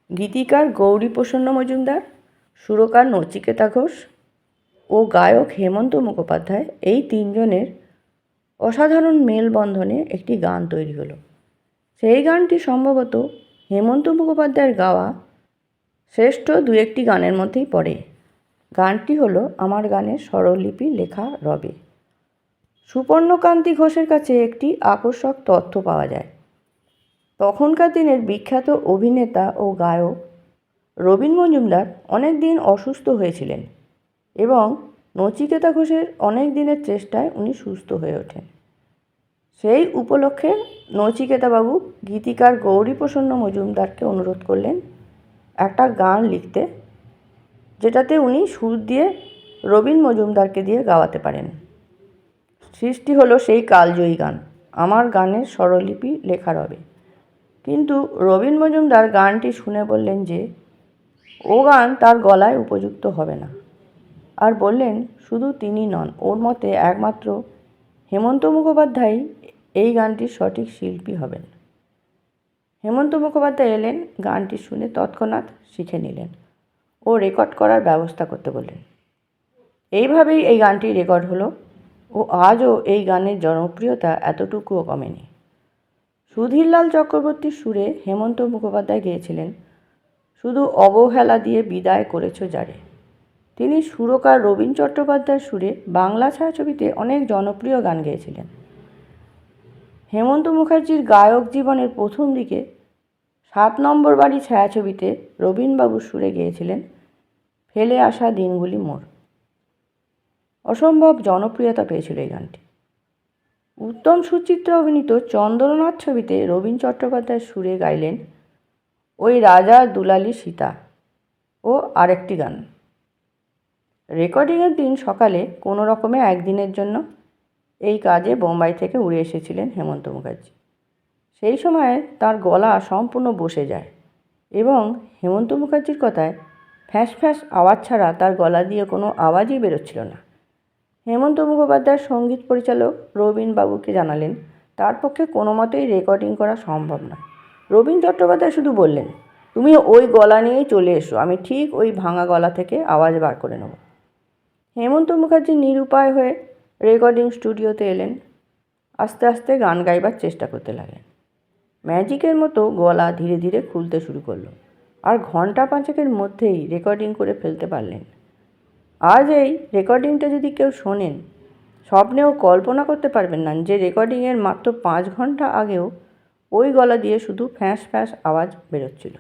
গীতিকার গৌরীপ্রসন্ন মজুমদার, সুরকার নচিকেতা ঘোষ ও গায়ক হেমন্ত মুখোপাধ্যায়, এই তিনজনের অসাধারণ মেলবন্ধনে একটি গান তৈরি হলো। সেই গানটি সম্ভবত হেমন্ত মুখোপাধ্যায়ের গাওয়া শ্রেষ্ঠ দু একটি গানের মধ্যেই পড়ে। গানটি হলো আমার গানের স্বরলিপি লেখা রবে। সুপর্ণকান্তি ঘোষের কাছে একটি আকর্ষক তথ্য পাওয়া যায়। তখনকার দিনের বিখ্যাত অভিনেতা ও গায়ক রবীন মজুমদার অনেক দিন অসুস্থ হয়েছিলেন এবং নচিকেতা ঘোষের অনেক দিনের চেষ্টায় উনি সুস্থ হয়ে ওঠেন। সেই উপলক্ষে নচিকেতাবাবু গীতিকার গৌরীপ্রসন্ন মজুমদারকে অনুরোধ করলেন একটা গান লিখতে, যেটাতে উনি সুর দিয়ে রবীন মজুমদারকে দিয়ে গাওয়াতে পারেন। সৃষ্টি হলো সেই কালজয়ী গান আমার গানের স্বরলিপি লেখা রবে। কিন্তু রবীন মজুমদার গানটি শুনে বললেন যে ও গান তার গলায় উপযুক্ত হবে না, আর বললেন শুধু তিনি নন, ওর মতে একমাত্র হেমন্ত মুখোপাধ্যায় এই গানটির সঠিক শিল্পী হবেন। হেমন্ত মুখোপাধ্যায় এলেন, গানটি শুনে তৎক্ষণাৎ শিখে নিলেন ও রেকর্ড করার ব্যবস্থা করতে বললেন। এইভাবেই এই গানটি রেকর্ড হলো ও আজও এই গানের জনপ্রিয়তা এতটুকুও কমেনি। সুধীরলাল চক্রবর্তীর সুরে হেমন্ত মুখোপাধ্যায় গেয়েছিলেন শুধু অবহেলা দিয়ে বিদায় করেছ যারে। তিনি সুরকার রবীন চট্টোপাধ্যায়ের সুরে বাংলা ছায়াছবিতে অনেক জনপ্রিয় গান গেয়েছিলেন। হেমন্ত মুখার্জির গায়ক জীবনের প্রথম দিকে 7 নম্বর বাড়ি ছায়াছবিতে রবীনবাবুর সুরে গেয়েছিলেন ফেলে আসা দিনগুলি মোর। অসম্ভব জনপ্রিয়তা পেয়েছিল এই গানটি। উত্তম সুচিত্রা অভিনীত চন্দ্রনাথ ছবিতে রবীন চট্টোপাধ্যায়ের সুরে গাইলেন ওই রাজা দুলালী সীতা ও আরেকটি গান। রেকর্ডিংয়ের দিন সকালে কোনো রকমে একদিনের জন্য এই কাজে বোম্বাই থেকে উড়ে এসেছিলেন হেমন্ত মুখার্জি। সেই সময়ে তার গলা সম্পূর্ণ বসে যায় এবং হেমন্ত মুখার্জির কথায় ফ্যাঁস ফ্যাঁস আওয়াজ ছাড়া তার গলা দিয়ে কোনো আওয়াজই বেরোচ্ছিল না। হেমন্ত মুখোপাধ্যায়ের সঙ্গীত পরিচালক রবীনবাবুকে জানালেন তার পক্ষে কোনো মতেই রেকর্ডিং করা সম্ভব নয়। রবীন চট্টোপাধ্যায় শুধু বললেন তুমি ওই গলা নিয়েই চলে এসো, আমি ঠিক ওই ভাঙা গলা থেকে আওয়াজ বার করে নেব। হেমন্ত মুখার্জি নিরুপায় হয়ে রেকর্ডিং স্টুডিওতে এলেন। আস্তে আস্তে গান গাইবার চেষ্টা করতে লাগলেন। ম্যাজিকের মতো গলা ধীরে ধীরে খুলতে শুরু করলো আর ঘন্টা 5 মধ্যেই রেকর্ডিং করে ফেলতে পারলেন। আজ এই রেকর্ডিংটা যদি কেউ শোনেন, স্বপ্নেও কল্পনা করতে পারবেন না যে রেকর্ডিংয়ের মাত্র 5 ঘন্টা আগেও ওই গলা দিয়ে শুধু ফ্যাঁস ফ্যাঁস আওয়াজ বেরোচ্ছিল।